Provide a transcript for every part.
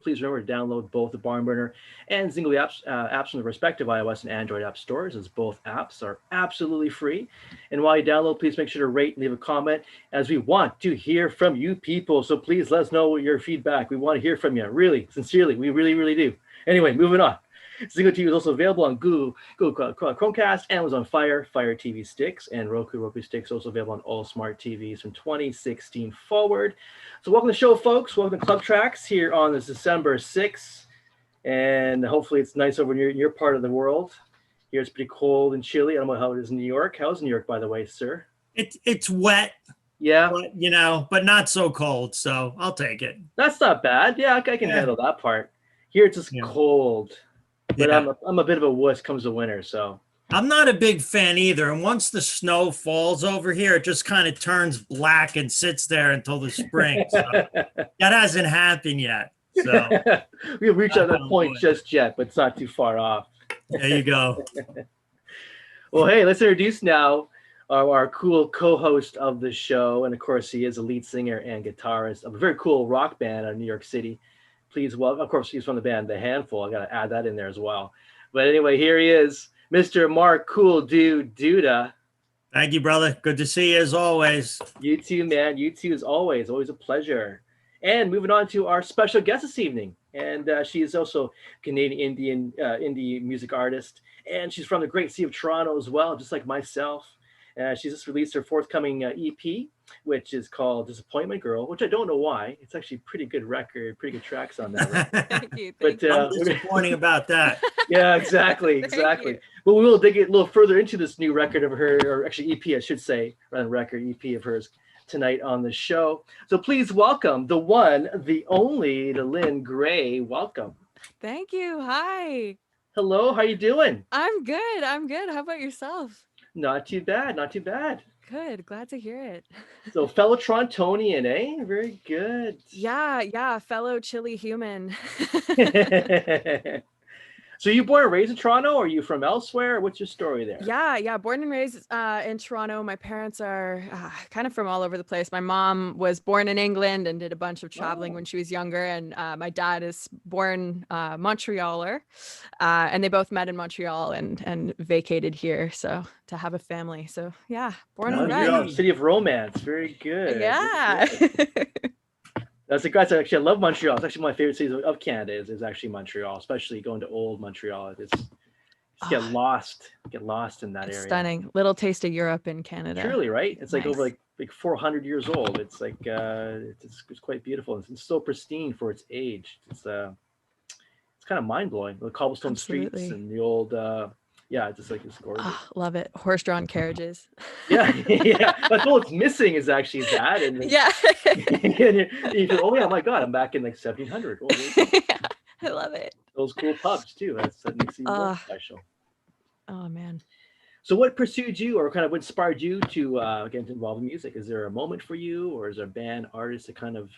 Please remember to download both the Barn Burner and Zingo apps from the respective iOS and Android app stores, as both apps are absolutely free. And while you download, please make sure to rate and leave a comment, as we want to hear from you people. So please let us know your feedback. We want to hear from you, really, sincerely. We really, really do. Anyway, moving on. Zingo TV is also available on Google Chromecast, Amazon Fire TV sticks, and Roku sticks. Also available on all smart TVs from 2016 forward. So welcome to the show, folks. Welcome to Club Tracks here on this December 6th. And hopefully it's nice over in your part of the world. Here it's pretty cold and chilly. I don't know how it is in New York. How's New York, by the way, sir? It's wet. Yeah. But not so cold. So I'll take it. That's not bad. Yeah, I can handle that part. Here it's just cold. But I'm a bit of a wuss comes the winter, so. I'm not a big fan either. And once the snow falls over here, it just kind of turns black and sits there until the spring. So that hasn't happened yet. So we haven't reached that point just yet, but it's not too far off. There you go. Well, hey, let's introduce now our cool co-host of the show. And of course, he is a lead singer and guitarist of a very cool rock band out of New York City. Please welcome, of course, he's from the band The Handful. I got to add that in there as well. But anyway, here he is, Mr. Mark Cool Dude Duda. Thank you, brother. Good to see you as always. You too, man. You too, as always. Always a pleasure. And moving on to our special guest this evening. And she is also Canadian indie music artist. And she's from the great city of Toronto as well, just like myself. She's just released her forthcoming EP, which is called Disappointment Girl, which I don't know why. It's actually a pretty good record, pretty good tracks on that record. Thank you. But I'm disappointing about that. Yeah, exactly. But we will dig a little further into this new record of her, or actually EP, I should say, rather than record, EP of hers tonight on the show. So please welcome the one, the only, Lynn Gray. Welcome. Thank you. Hi. Hello, how you doing? I'm good. How about yourself? Not too bad. Good. Glad to hear it. So fellow Torontonian, eh? Very good. Yeah. Fellow chilly human. So you born and raised in Toronto, or are you from elsewhere? What's your story there? Yeah. Born and raised in Toronto. My parents are kind of from all over the place. My mom was born in England and did a bunch of traveling when she was younger. And my dad is born Montrealer. And they both met in Montreal and vacated here. So to have a family. So yeah, born and raised. City of romance. Very good. Yeah. Very good. That's actually, I love Montreal. It's actually my favorite city of Canada is actually Montreal, especially going to old Montreal. It's get lost in that area. Stunning. Little taste of Europe in Canada. Truly, right? It's nice. Like over like 400 years old. It's like it's quite beautiful. It's so pristine for its age. It's kind of mind blowing. The cobblestone streets and the old. Yeah, it's gorgeous. Love it. Horse-drawn carriages. Yeah. That's all it's missing is actually that. And yeah. and you go, oh yeah, my God, I'm back in like 1700. I love it. Those cool pubs too. That makes it more special. Oh man. So what pursued you, or kind of what inspired you to get involved in music? Is there a moment for you, or is there a band, artist that kind of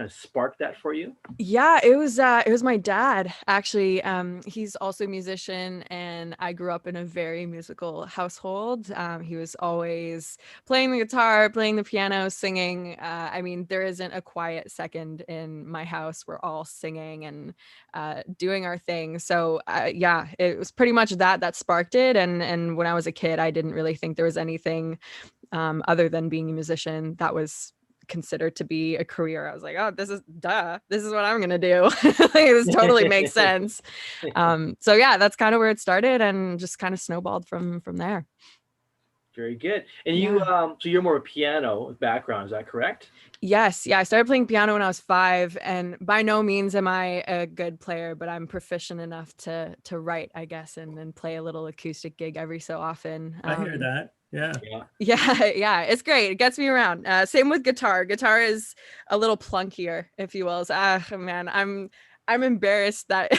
sparked that for you? Yeah, it was my dad actually. He's also a musician, and I grew up in a very musical household. He was always playing the guitar, playing the piano, singing. I mean, there isn't a quiet second in my house. We're all singing and doing our thing. So yeah, it was pretty much that sparked it. And when I was a kid, I didn't really think there was anything other than being a musician that was considered to be a career. I was like, oh, this is what I'm gonna do. This totally makes sense. So yeah, that's kind of where it started, and just kind of snowballed from there. Very good. And you so you're more a piano background, is that correct? Yes. Yeah, I started playing piano when I was 5, and by no means am I a good player, but I'm proficient enough to write, I guess, and play a little acoustic gig every so often. I hear that. Yeah. It's great. It gets me around. Same with guitar. Guitar is a little plunkier, if you will. So, man, I'm embarrassed that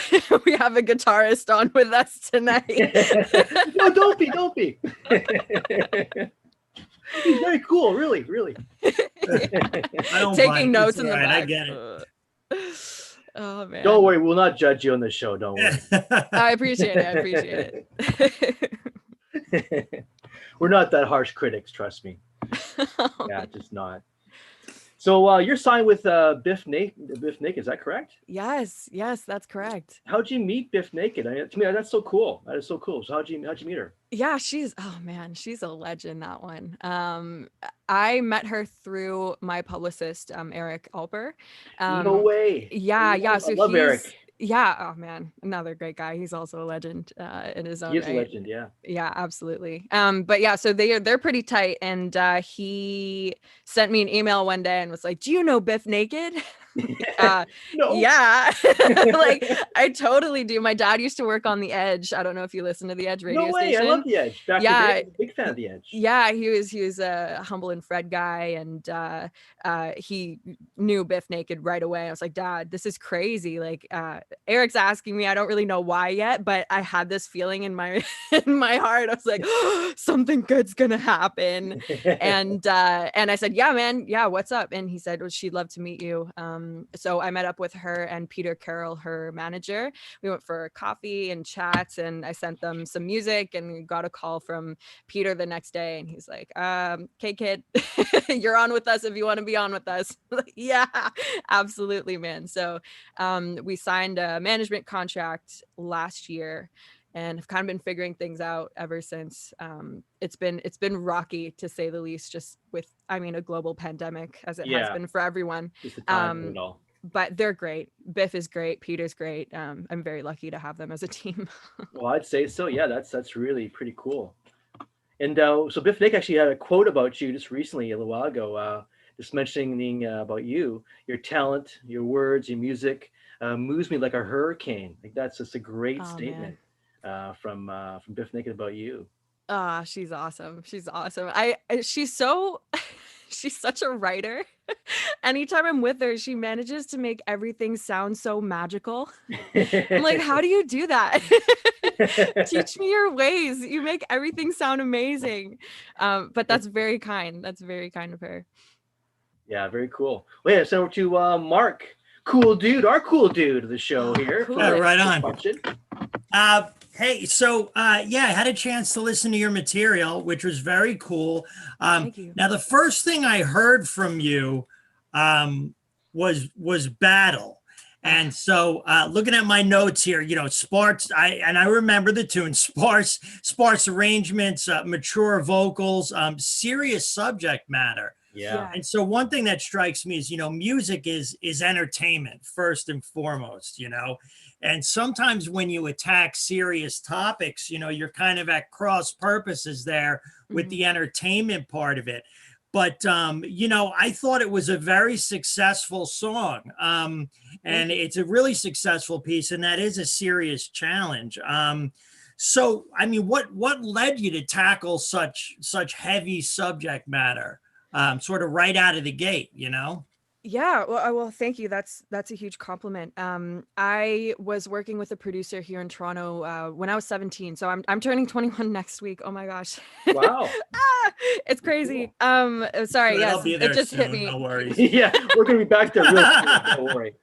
we have a guitarist on with us tonight. No, don't be. He's very cool, really. I don't taking notes in the back. I get it. Oh man. Don't worry, we'll not judge you on the show. Don't worry. I appreciate it. We're not that harsh critics, trust me. Yeah, just not. So you're signed with Biff Naked, is that correct? Yes, yes, that's correct. How'd you meet Biff Naked? To me, that's so cool. That is so cool. So how'd you meet her? Yeah, oh man, she's a legend, that one. I met her through my publicist, Eric Alper. No way. Yeah, yeah. I So love Eric. yeah, oh man, another great guy. He's also a legend in his He own is a right. legend. Yeah. Yeah, absolutely. But yeah, so they're pretty tight, and he sent me an email one day and was like, "Do you know Biff Naked?" uh No. yeah. Like, I totally do. My dad used to work on the Edge. I don't know if you listen to the Edge No radio way. I love station. The Edge. Back in the day, I Yeah. was a big fan of The Edge. Yeah, he was a Humble and Fred guy, and he knew Biff Naked right away. I was like, Dad, this is crazy. Like, Eric's asking me, I don't really know why yet, but I had this feeling in my in my heart. I was like, oh, something good's gonna happen. And I said, yeah, man, yeah, what's up? And he said, well, she'd love to meet you. So I met up with her and Peter Carroll, her manager. We went for coffee and chats, and I sent them some music, and got a call from Peter the next day, and he's like, okay, kid, you're on with us if you want to be on with us. Like, yeah, absolutely, man. So we signed a management contract last year, and have kind of been figuring things out ever since. It's been rocky, to say the least, just with, I mean, a global pandemic, as it has Yeah. been for everyone. Just the time of it all. But they're great. Biff is great. Peter's great. I'm very lucky to have them as a team. Well, I'd say so. Yeah, that's really pretty cool. And so Biff Nick actually had a quote about you just recently, a little while ago, just mentioning about you, your talent, your words, your music moves me like a hurricane. Like that's just a great Oh statement man. from Biff Nick about you. Ah, she's awesome. She's awesome. She's so she's such a writer. Anytime I'm with her, she manages to make everything sound so magical. I'm like, how do you do that? Teach me your ways. You make everything sound amazing. But that's very kind. That's very kind of her. Yeah, very cool. Well, yeah, so over to Mark, cool dude, our cool dude of the show Oh, here. cool. Yeah, right on. Watching. Hey, so yeah, I had a chance to listen to your material, which was very cool. Thank you. Now, the first thing I heard from you was battle. And so looking at my notes here, you know, sparse, I remember the tune, sparse arrangements, mature vocals, serious subject matter. Yeah. And so one thing that strikes me is, you know, music is entertainment first and foremost, you know. And sometimes when you attack serious topics, you know, you're kind of at cross purposes there with the entertainment part of it. But you know, I thought it was a very successful song. And it's a really successful piece, and that is a serious challenge. So I mean, what led you to tackle such heavy subject matter? Sort of right out of the gate, you know? Yeah, well, thank you. That's a huge compliment. I was working with a producer here in Toronto when I was 17, so I'm turning 21 next week. Oh my gosh. Wow. It's crazy. Sorry, Good, yes, I'll be there it just hit soon, me. no worries. Yeah, we're gonna be back there real soon. Don't worry.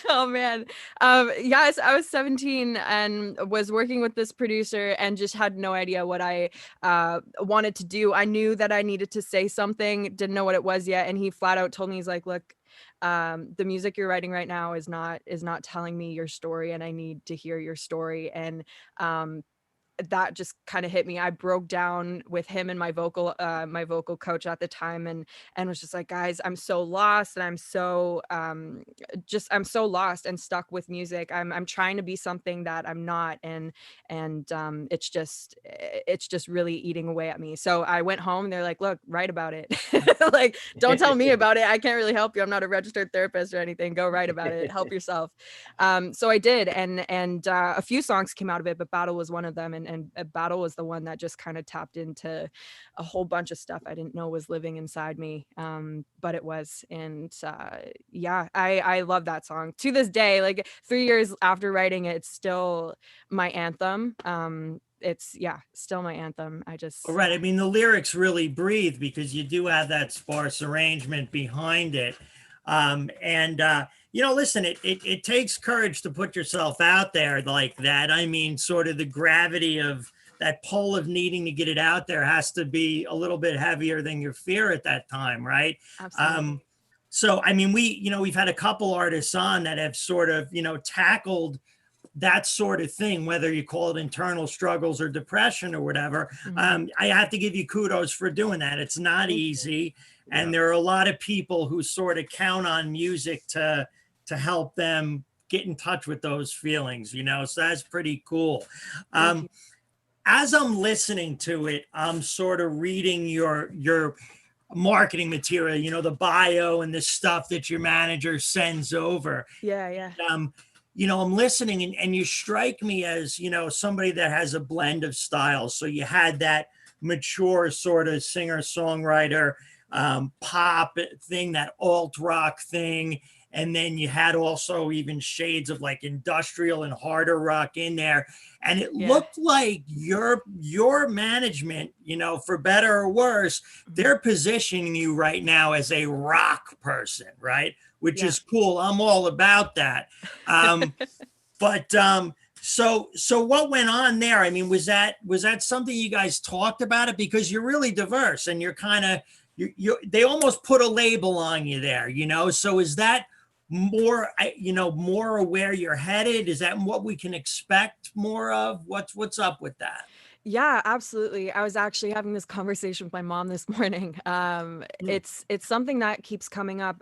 Oh man. Yes, I was 17 and was working with this producer and just had no idea what I wanted to do. I knew that I needed to say something, didn't know what it was yet, and he flat out told me, he's like, look, the music you're writing right now is not telling me your story, and I need to hear your story. And that just kind of hit me. I broke down with him and my vocal coach at the time, and was just like, guys, I'm so lost, and I'm so I'm so lost and stuck with music. I'm trying to be something that I'm not, and it's just really eating away at me. So I went home, and they're like, look, write about it. Like, don't tell me about it. I can't really help you. I'm not a registered therapist or anything. Go write about it. Help yourself. So I did, and a few songs came out of it, but Battle was one of them. And Battle was the one that just kind of tapped into a whole bunch of stuff I didn't know was living inside me, but it was. And yeah, I love that song to this day. Like 3 years after writing it, it's still my anthem. It's still my anthem. All right. I mean, the lyrics really breathe because you do have that sparse arrangement behind it. You know, listen, it takes courage to put yourself out there like that. I mean, sort of the gravity of that pull of needing to get it out there has to be a little bit heavier than your fear at that time, right? Absolutely. So I mean, we've had a couple artists on that have sort of, tackled that sort of thing, whether you call it internal struggles or depression or whatever. I have to give you kudos for doing that. It's not easy. And there are a lot of people who sort of count on music to help them get in touch with those feelings, so that's pretty cool. Thank you. As I'm listening to it, I'm sort of reading your marketing material, the bio and the stuff that your manager sends over. Yeah. I'm listening and you strike me as, somebody that has a blend of styles. So you had that mature sort of singer songwriter, pop thing, that alt rock thing. And then you had also even shades of like industrial and harder rock in there. And it looked like your management, for better or worse, they're positioning you right now as a rock person, right? Which is cool. I'm all about that. So what went on there? I mean, was that something you guys talked about it? Because you're really diverse and you're kind of, they almost put a label on you there, So is that more, more aware you're headed? Is that what we can expect more of? What's up with that? Yeah, absolutely. I was actually having this conversation with my mom this morning. It's something that keeps coming up.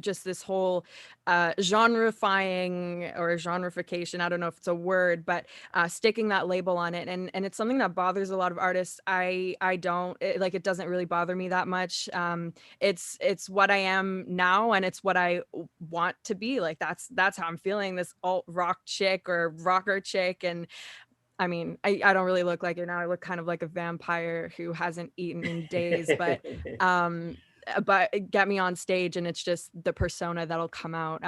Just this whole genrefying or genreification. I don't know if it's a word, but sticking that label on it, and it's something that bothers a lot of artists. I don't it doesn't really bother me that much. It's what I am now, and it's what I want to be. Like that's how I'm feeling. This alt rock chick or rocker chick, and I mean, I don't really look like it now. I look kind of like a vampire who hasn't eaten in days, but get me on stage and it's just the persona that'll come out.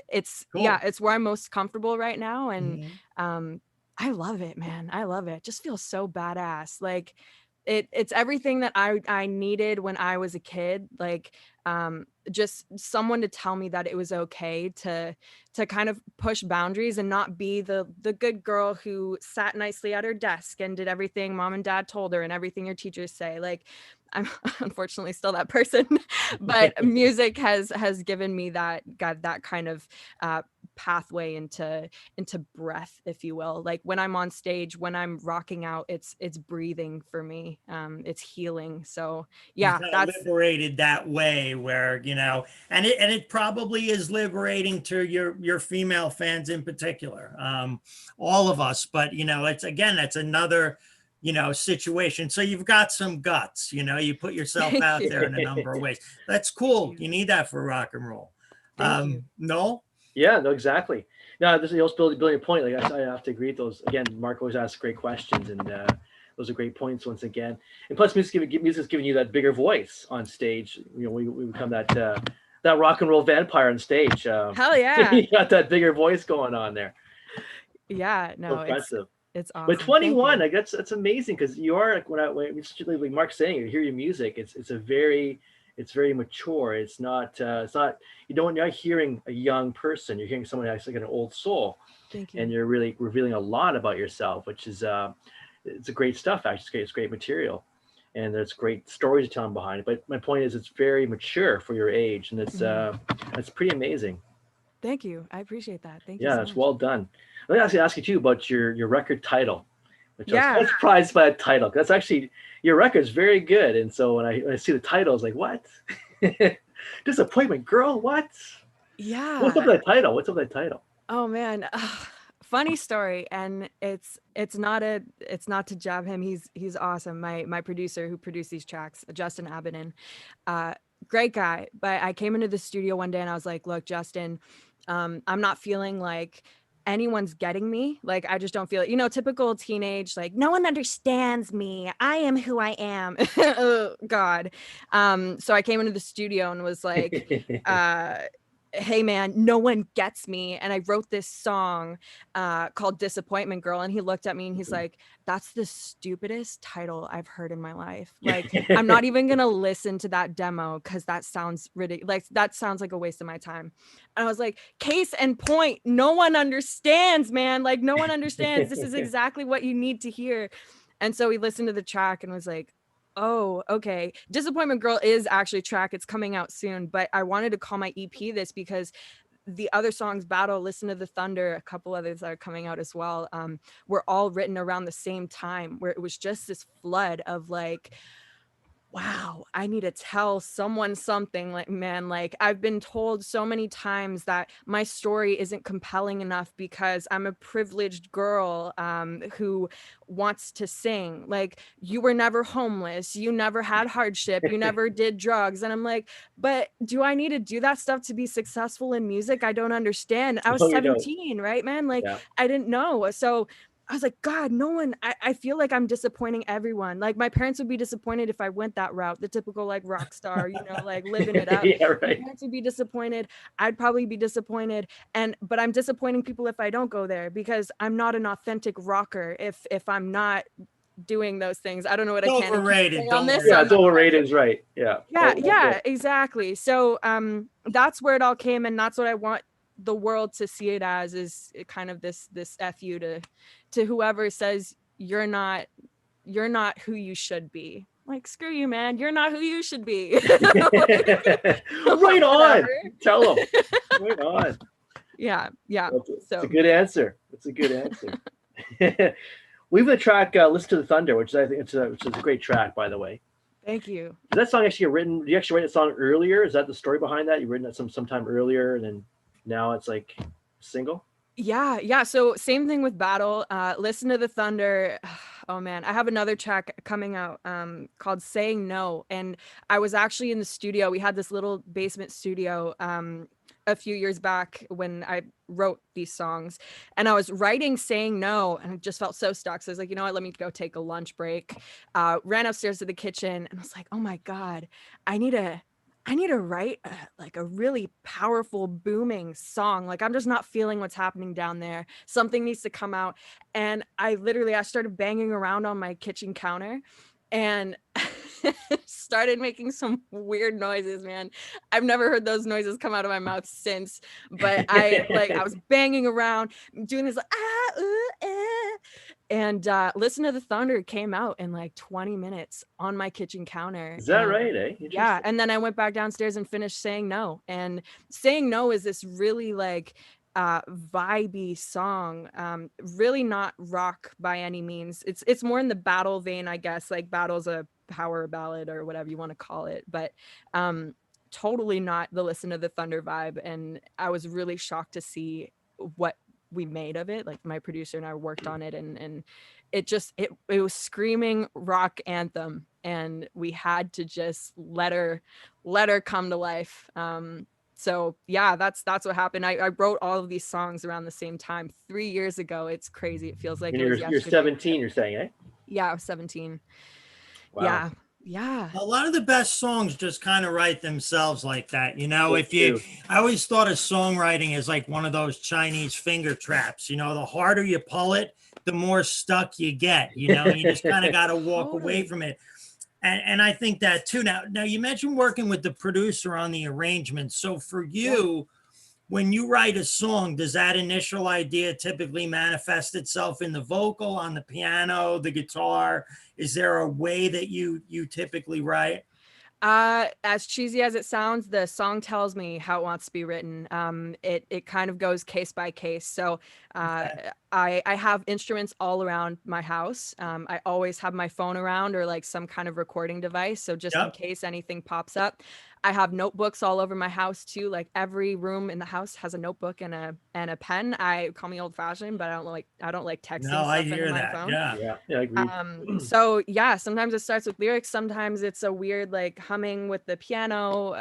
It's Cool. it's where I'm most comfortable right now. And I love it, man. I love it. Just feels so badass. Like it's everything that I needed when I was a kid. Like just someone to tell me that it was okay to kind of push boundaries and not be the good girl who sat nicely at her desk and did everything mom and dad told her and everything your teachers say. Like I'm unfortunately still that person, but music has given me that kind of pathway into breath, if you will. Like when I'm on stage, when I'm rocking out, it's breathing for me. It's healing. So yeah, that's liberated that way where, and it probably is liberating to your female fans in particular, all of us, but it's again, that's another situation. So you've got some guts, you put yourself out there in a number of ways. That's cool. You need that for rock and roll. No? Yeah, no, exactly. No, this is also building a point. Like I have to agree with those. Again, Mark always asks great questions, and those are great points once again. And plus, music's giving you that bigger voice on stage. We become that rock and roll vampire on stage. Hell yeah! You got that bigger voice going on there. Yeah, no, so impressive. It's awesome. But 21, like that's amazing because you are like like Mark's saying, you hear your music. It's very mature. It's not you're not hearing a young person. You're hearing someone that's like an old soul. Thank you. And you're really revealing a lot about yourself, which is it's a great stuff. Actually, it's great material, and there's great storytelling behind it. But my point is, it's very mature for your age, and it's pretty amazing. Thank you. I appreciate that. Thank you. Yeah, so it's much. well done. Let me ask you too about your record title, which I was surprised by that title. That's actually, your record's very good. And so when I see the title, I was like, what? Disappointment Girl? What? Yeah. What's up with that title? Oh man. Funny story. And it's not to jab him. He's awesome. My producer who produced these tracks, Justin Abbott, great guy. But I came into the studio one day and I was like, look, Justin, I'm not feeling like anyone's getting me. Like, I just don't feel it. Typical teenage, like, no one understands me. I am who I am. Oh, God. So I came into the studio and was like, hey man, no one gets me. And I wrote this song called Disappointment Girl. And he looked at me and he's like, that's the stupidest title I've heard in my life. Like, I'm not even gonna listen to that demo because that sounds ridiculous. Like, that sounds like a waste of my time. And I was like, case in point, no one understands, man. Like, no one understands. This is exactly what you need to hear. And so we listened to the track and was like, oh, okay. Disappointment Girl is actually a track. It's coming out soon, but I wanted to call my EP this because the other songs, Battle, Listen to the Thunder, a couple others that are coming out as well, were all written around the same time, where it was just this flood of like, wow, I need to tell someone something. Like, man, like I've been told so many times that my story isn't compelling enough because I'm a privileged girl who wants to sing. Like, you were never homeless, you never had hardship, you never did drugs. And I'm like, but do I need to do that stuff to be successful in music? I don't understand. I was No, you don't. 17, right, man? Like, Yeah. I didn't know. So I was like, God, no one, I feel like I'm disappointing everyone. Like, my parents would be disappointed if I went that route, the typical like rock star, you know, like living it up. Yeah, My right. parents would be disappointed. I'd probably be disappointed. But I'm disappointing people if I don't go there because I'm not an authentic rocker if I'm not doing those things. I don't know what I It's can and can't say overrated. on Don't this. worry So Yeah, I'm it's not gonna overrated is right. Yeah. yeah, yeah, exactly. So that's where it all came, and that's what I want the world to see it as, is kind of this fu to whoever says you're not who you should be. Like, screw you, man, you're not who you should be. Like, Right on. whatever. Tell them. Right on. Yeah, yeah. It's a So good answer. It's a good answer. We have the track "Listen to the Thunder," which I think which is a great track, by the way. thank you. Did that song actually get written? Did you actually write that song earlier? Is that the story behind that? You written it sometime earlier, and then now it's like single. Yeah, yeah. So same thing with Battle. Listen to the Thunder. Oh man, I have another track coming out called Saying No. And I was actually in the studio. We had this little basement studio a few years back when I wrote these songs. And I was writing Saying No and I just felt so stuck. So I was like, you know what, let me go take a lunch break. Ran upstairs to the kitchen and I was like, oh my God, I need to write like a really powerful booming song. Like, I'm just not feeling what's happening down there. Something needs to come out. And I started banging around on my kitchen counter and started making some weird noises, man. I've never heard those noises come out of my mouth since, but I was banging around doing this like, and Listen to the Thunder came out in like 20 minutes on my kitchen counter. Is that And right? Eh? yeah, Interesting. and then I went back downstairs and finished Saying No. And Saying No is this really like vibey song, really not rock by any means. It's more in the Battle vein, I guess. Like, Battle's a power ballad or whatever you want to call it, but totally not the Listen to the Thunder vibe. And I was really shocked to see what we made of it. Like, my producer and I worked on it, and it was screaming rock anthem, and we had to just let her come to life. So yeah, that's what happened. I wrote all of these songs around the same time 3 years ago. It's crazy. It feels like And it was you're yesterday. 17. You're saying, eh? Yeah, I was 17. Wow. Yeah, yeah. A lot of the best songs just kind of write themselves like that. You know, They do. I always thought of songwriting as like one of those Chinese finger traps. You know, the harder you pull it, the more stuck you get, you know, you just kind of got to walk away Totally. from it. And I think that too. Now you mentioned working with the producer on the arrangement. So for you, when you write a song, does that initial idea typically manifest itself in the vocal, on the piano, the guitar? Is there a way that you typically write? As cheesy as it sounds, the song tells me how it wants to be written. It kind of goes case by case. So Okay. I have instruments all around my house. I always have my phone around or like some kind of recording device. So just in Yep. case anything pops up. I have notebooks all over my house too. Like, every room in the house has a notebook and a pen. I call me old fashioned, but I don't like texting No, I stuff into hear my that. phone. Yeah. Yeah. Yeah. Agreed. So yeah, sometimes it starts with lyrics, sometimes it's a weird like humming with the piano.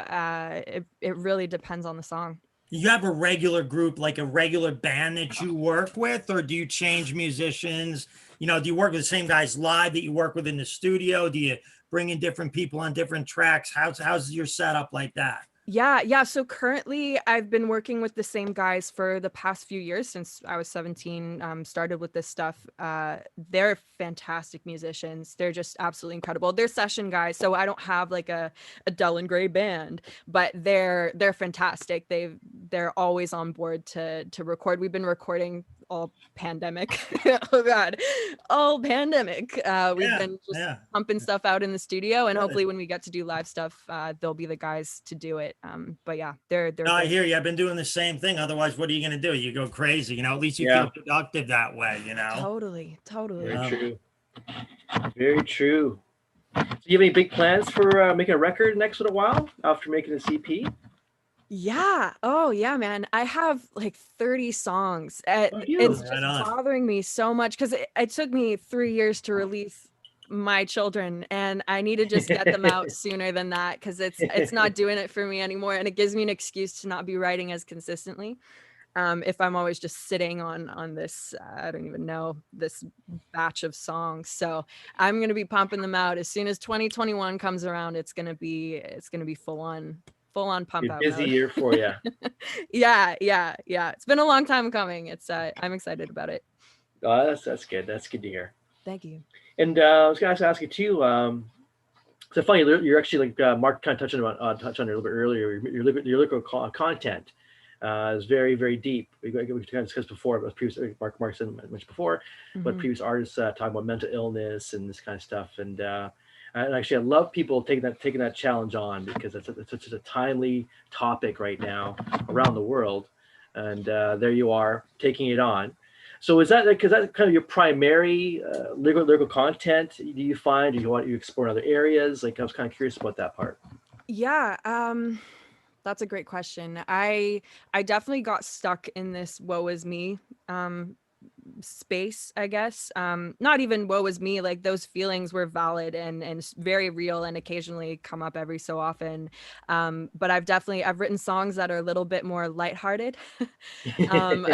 It really depends on the song. Do you have a regular group, like a regular band that you work with, or do you change musicians? You know, do you work with the same guys live that you work with in the studio? Do you bring in different people on different tracks? How's your setup like that? Yeah. So currently, I've been working with the same guys for the past few years since I was 17. Started with this stuff. They're fantastic musicians. They're just absolutely incredible. They're session guys, so I don't have like a Dull and Gray band, but they're fantastic. they're always on board to record. We've been recording all pandemic. Oh God, all pandemic. We've Yeah, been just yeah. pumping stuff out in the studio, and Good. hopefully when we get to do live stuff, they'll be the guys to do it. But yeah, they're No, I great. hear you. I've been doing the same thing. Otherwise, what are you going to do? You go crazy. At least you Yeah. feel productive that way, Totally. Very Um, true. Very true. Do you have any big plans for making a record next little while after making a CP? Yeah. Oh, yeah, man. I have like 30 songs. Oh, you. It's Right just on. bothering me so much because it took me 3 years to release my children, and I need to just get them out sooner than that because it's not doing it for me anymore, and it gives me an excuse to not be writing as consistently. If I'm always just sitting on this, I don't even know, this batch of songs. So I'm gonna be pumping them out as soon as 2021 comes around. It's gonna be full on pump Be a out busy mode. year for you. Yeah. It's been a long time coming. I'm excited about it. Oh, that's good. That's good to hear. Thank you. And I was going to ask you too. So funny, you're actually like Mark kind of touched on it a little bit earlier. Your lyrical content is very, very deep. We kind of discussed before, but previous Mark said mentioned before, but Mhm. previous artists talking about mental illness and this kind of stuff. And actually, I love people taking that challenge on because it's such a timely topic right now around the world. And there you are taking it on. So is that because that's kind of your primary lyrical content? Do you find? Do you want you explore other areas? Like I was kind of curious about that part. Yeah. That's a great question. I definitely got stuck in this woe is me space, I guess. Not even woe is me, like those feelings were valid and very real and occasionally come up every so often. But I've written songs that are a little bit more lighthearted. um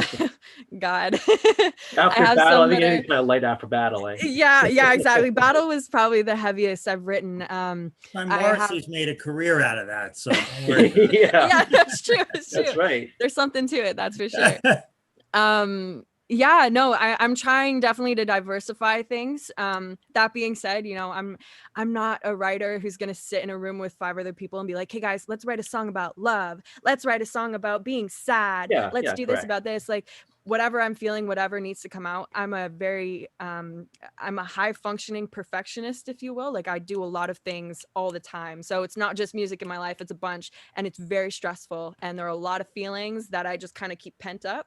God. I After have battle, I some think that are, anything kind of light after battle, eh? yeah, exactly. Battle was probably the heaviest I've written. Time I have Morrissey's made a career out of that, so don't worry. Yeah, yeah, that's true. It's true. that's right. There's something to it, that's for sure. Yeah, no, I'm trying definitely to diversify things. That being said, I'm not a writer who's gonna sit in a room with 5 other people and be like, hey guys, let's write a song about love, let's write a song about being sad, Yeah, let's yeah, do this correct. about this. Like whatever I'm feeling, whatever needs to come out. I'm a high functioning perfectionist, if you will. Like I do a lot of things all the time, so it's not just music in my life, it's a bunch, and it's very stressful, and there are a lot of feelings that I just kind of keep pent up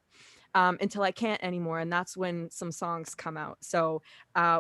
until I can't anymore. And that's when some songs come out. So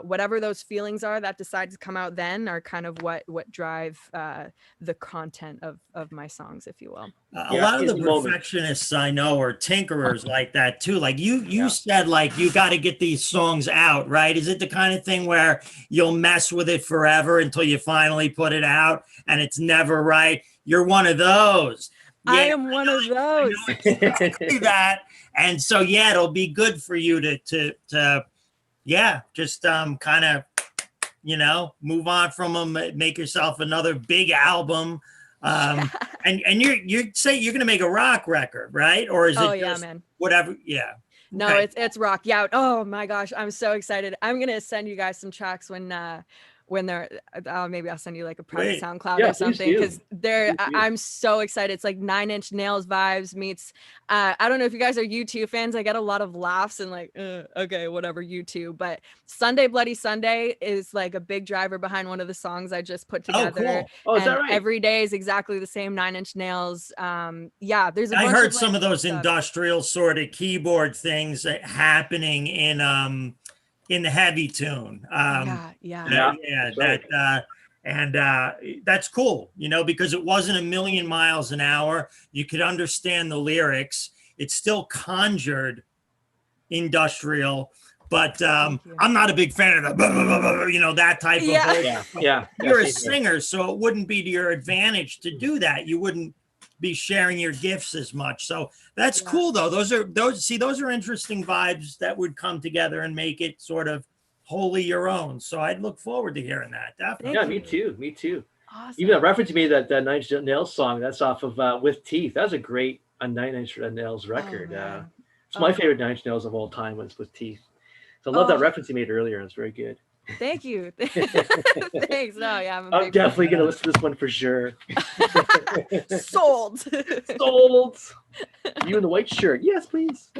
whatever those feelings are that decide to come out then are kind of what drive the content of my songs, if you will. A Yeah, lot of in the the moment. perfectionists I know are tinkerers like that too. Like you Yeah. said, like you got to get these songs out, right? Is it the kind of thing where you'll mess with it forever until you finally put it out and it's never right? You're one of those. I Yeah, am one of I know those. exactly that. And so yeah, it'll be good for you to yeah, just kind of move on from them, make yourself another big album. Yeah. And you say you're gonna make a rock record, right? Or is Oh it yeah, just man. whatever? Yeah. No, Okay. it's rock. Yeah. Oh my gosh, I'm so excited. I'm gonna send you guys some tracks when they're maybe I'll send you like a private Great. SoundCloud Yeah, or please something, do. because they're Please do. I'm so excited. It's like 9 Inch Nails vibes meets I don't know if you guys are U2 fans. I get a lot of laughs and like okay, whatever, U2, but Sunday Bloody Sunday is like a big driver behind one of the songs I just put Oh, together. cool. Oh, is that And right? every day is exactly the same. 9 Inch Nails. Yeah, there's a I bunch of heard like some of those stuff. industrial sort of keyboard things happening in the heavy tune. Yeah. Yeah, Yeah, that's right. and that's cool, because it wasn't a million miles an hour. You could understand the lyrics. It still conjured industrial, but Thank you. I'm not a big fan of the that type of Yeah. vocal. Yeah, yeah, yeah. You're a Same here. singer, so it wouldn't be to your advantage to do that. You wouldn't be sharing your gifts as much. So that's Yeah. cool though. Those are interesting vibes that would come together and make it sort of wholly your own. So I'd look forward to hearing that. Thank Yeah, Definitely. me you. too. Me too. Even that Awesome. reference you made that Nine Inch Nails song. That's off of With Teeth. That was a great Nine Inch Nails Oh record. man. It's my Oh. favorite Nine Inch Nails of all time was With Teeth. So I love that Oh. reference you made earlier. It's very good. Thank you. Thanks. No, yeah, I'm a I'm big fan. definitely gonna listen to this one for sure. Sold. Sold. You in the white shirt? Yes, please.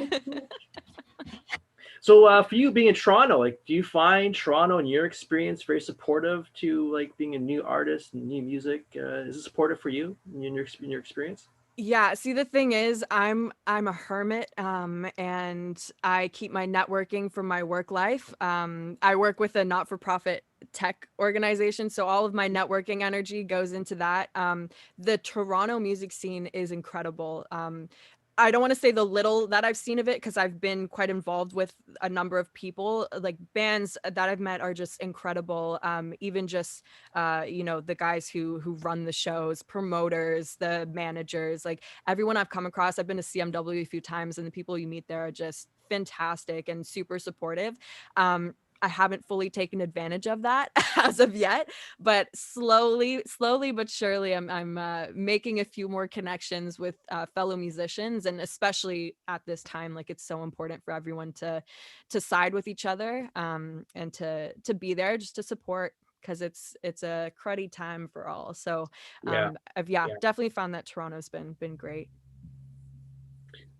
So, for you being in Toronto, like, do you find Toronto, in your experience, very supportive to like being a new artist and new music? Is it supportive for you in your experience? Yeah, see the thing is I'm a hermit and I keep my networking from my work life. I work with a not-for-profit tech organization, so all of my networking energy goes into that. The Toronto music scene is incredible. I don't want to say the little that I've seen of it because I've been quite involved with a number of people. Like bands that I've met are just incredible. Even just you know, the guys who run the shows, promoters, the managers, like everyone I've come across. I've been to CMW a few times, and the people you meet there are just fantastic and super supportive. I haven't fully taken advantage of that as of yet, but slowly but surely, I'm making a few more connections with fellow musicians, and especially at this time, like it's so important for everyone to side with each other, and to be there just to support, because it's a cruddy time for all. So Yeah, I've, yeah, yeah. definitely found that Toronto's been great.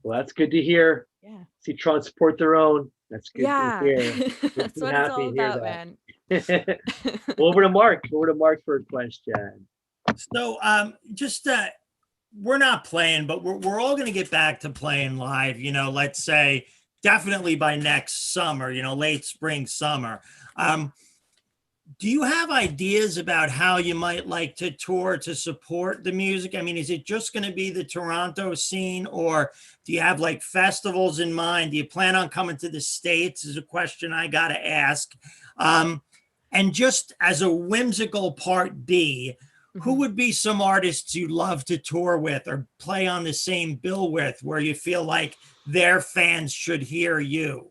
Well, that's good to hear. Yeah. See Toronto support their own. That's good to Yeah. hear. Makes That's me what it's all happy to hear about, man. that. Well, over to Mark. Over to Mark for a question. So just we're not playing, but we're all going to get back to playing live, you know, let's say definitely by next summer, you know, late spring, summer. Do you have ideas about how you might like to tour to support the music? I mean, is it just going to be the Toronto scene, or do you have like festivals in mind? Do you plan on coming to the States? Is a question I got to ask. And just as a whimsical part B, who Mhm. would be some artists you'd love to tour with or play on the same bill with, where you feel like their fans should hear you?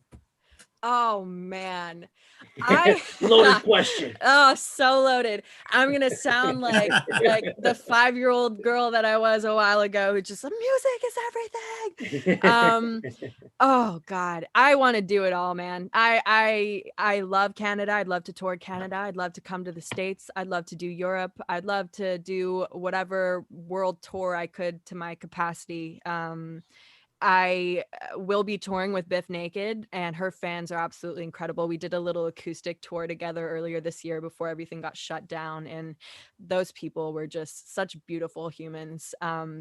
Oh man. I Loaded question. oh, so loaded. I'm gonna sound like the 5-year-old girl that I was a while ago who just music is everything. Oh God, I want to do it all, man. I love Canada. I'd love to tour Canada. I'd love to come to the States. I'd love to do Europe. I'd love to do whatever world tour I could to my capacity. I will be touring with Biff Naked, and her fans are absolutely incredible. We did a little acoustic tour together earlier this year before everything got shut down, and those people were just such beautiful humans.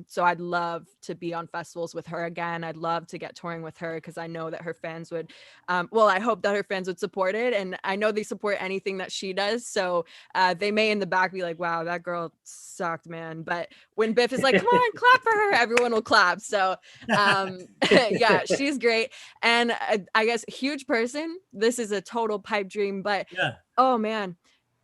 So I'd love to be on festivals with her again. I'd love to get touring with her because I know that her fans would, well, I hope that her fans would support it, and I know they support anything that she does. So they may in the back be like, wow, that girl sucked, man. But when Biff is like, come on, clap for her, everyone will clap. So yeah, she's great. And I guess huge person, this is a total pipe dream, but Yeah. oh man,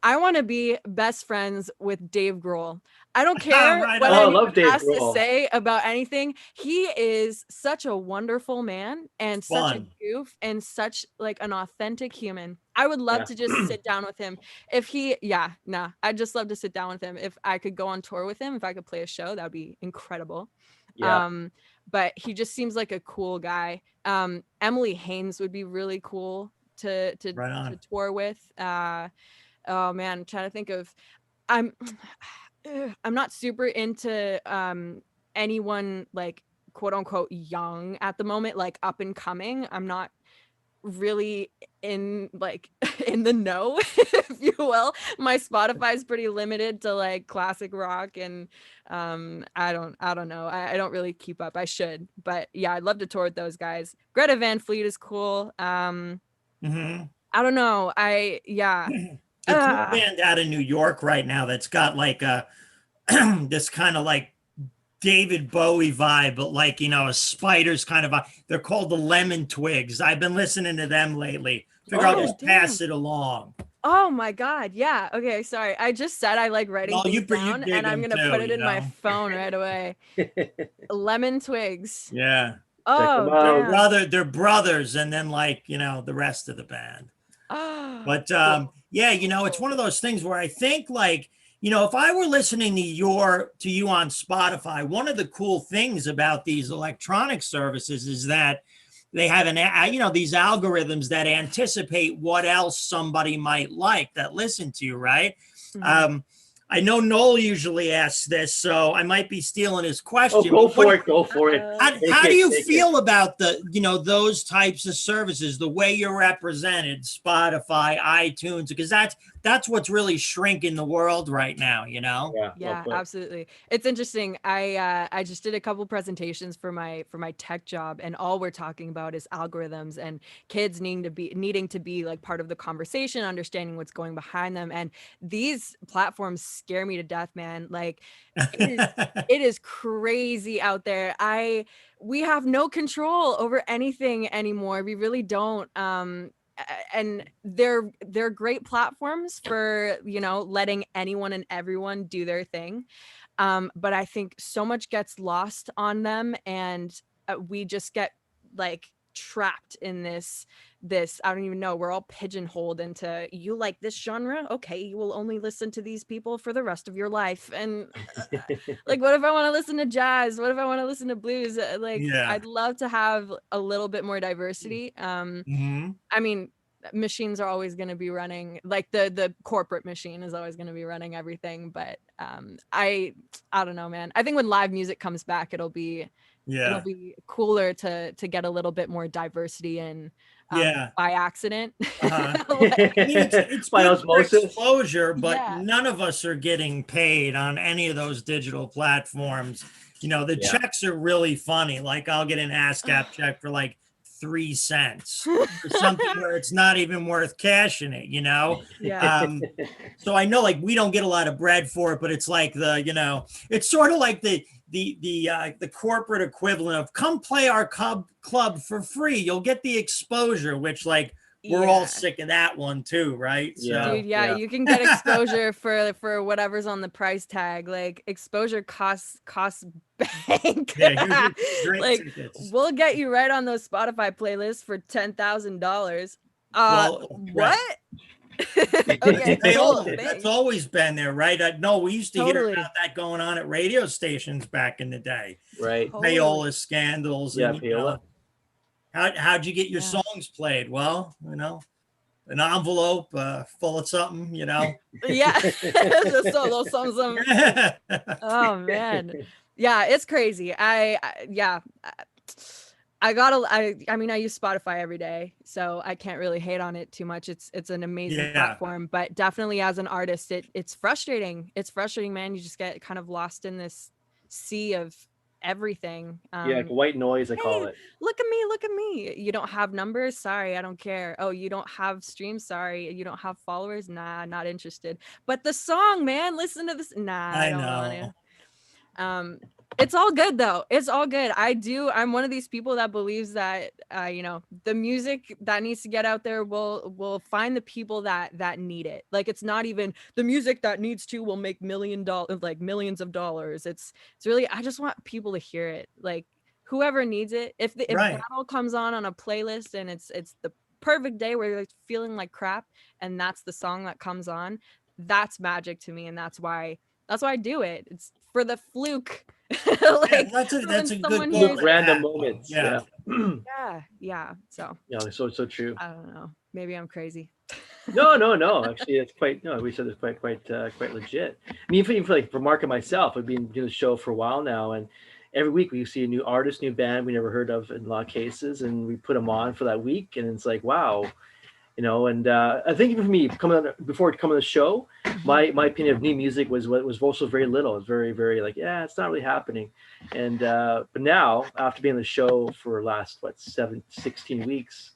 I want to be best friends with Dave Grohl. I don't care Right what Oh, I on. anyone love Dave has to Grohl. say about anything. He is such a wonderful man and such a Fun. goof and such like an authentic human. I would love Yeah. to just sit down with him. If he, yeah, nah, I'd just love to sit down with him. If I could go on tour with him, if I could play a show, that would be incredible. Yeah. Um, but he just seems like a cool guy. Emily Haynes would be really cool Right to on. tour with. Oh man, I'm trying to think of I'm I'm not super into anyone like quote unquote young at the moment, like up and coming. I'm not really in like in the know, if you will. My Spotify is pretty limited to like classic rock, and I don't know. I don't really keep up. I should, but yeah, I'd love to tour with those guys. Greta Van Fleet is cool. Hmm. I don't know. I yeah. A cool band out of New York right now that's got like a this kind of like David Bowie vibe, but like, you know, a Spiders kind of vibe. They're called the Lemon Twigs. I've been listening to them lately. Figure I'll Oh, just pass it along. Oh my God. Yeah. Okay. Sorry. I just said I like writing No, things you down, dig and I'm them going to too, put it you in my know? phone right away. yeah. Lemon twigs. Yeah. Check them Oh, out. damn. They're brothers, and then like, you know, the rest of the band. Oh, But cool. yeah, you know, it's one of those things where I think like, you know, if I were listening to you on Spotify, one of the cool things about these electronic services is that they have these algorithms that anticipate what else somebody might like that listen to you, right? Mhm. I know Noel usually asks this, so I might be stealing his question. Oh, go for it. Go for it. How do you feel about those types of services, the way you're represented, Spotify, iTunes, because that's what's really shrinking the world right now, Yeah, absolutely. It's interesting. I just did a couple presentations for my tech job, and all we're talking about is algorithms and kids needing to be like part of the conversation, understanding what's going behind them. And these platforms scare me to death, man. Like it is crazy out there. We have no control over anything anymore. We really don't. And they're great platforms for letting anyone and everyone do their thing, but I think so much gets lost on them, and we just get like trapped in this I don't even know, we're all pigeonholed into, you like this genre, okay, you will only listen to these people for the rest of your life. And like, what if I want to listen to jazz? What if I want to listen to blues? Like, I'd love to have a little bit more diversity. I mean, machines are always going to be running, like the corporate machine is always going to be running everything. But I don't know, man. I think when live music comes back, it'll be cooler to get a little bit more diversity in, by accident. It's by good osmosis. for exposure, but none of us are getting paid on any of those digital platforms. The checks are really funny. Like, I'll get an ASCAP check for like 3 cents for something where it's not even worth cashing it, so I know, like, we don't get a lot of bread for it, but it's like it's sort of like the corporate equivalent of, come play our club for free, you'll get the exposure, which, like, we're all sick of that one too, right? Dude, you can get exposure for whatever's on the price tag. Like, exposure costs bank. Like, we'll get you right on those Spotify playlists for $10,000. What? Okay, that's always been there, right? No, we used to hear about that going on at radio stations back in the day, right? Payola scandals. Yeah, and, payola. How'd you get your songs played? Well, an envelope full of something, Yeah. Oh man. Yeah, it's crazy. I mean, I use Spotify every day, so I can't really hate on it too much. It's an amazing platform, but definitely as an artist, it's frustrating. It's frustrating, man. You just get kind of lost in this sea of everything. Like white noise, I call it. Look at me. You don't have numbers? Sorry, I don't care. Oh, you don't have streams? Sorry. You don't have followers? Nah, not interested. But the song, man, listen to this. Nah, I don't want to. It's all good though. It's all good. I'm one of these people that believes that the music that needs to get out there will find the people that need it. Like, it's not even the music that needs to will make millions of dollars. It's really, I just want people to hear it. Like, whoever needs it. If Battle comes on a playlist and it's the perfect day where you're like feeling like crap, and that's the song that comes on, that's magic to me, and that's why I do it. It's for the fluke. Like, that's a good hears random moments. yeah. So so true. I don't know. Maybe I'm crazy. No. Actually, it's quite. No, we said it's quite legit. I mean, even for Mark and myself, I've been doing the show for a while now, and every week we see a new artist, new band we never heard of in a lot of cases, and we put them on for that week, and it's like, wow. And I think even for me, before coming on the show, my opinion of new music was also very little. It was very, very like, it's not really happening. And but now, after being on the show for last 16 weeks,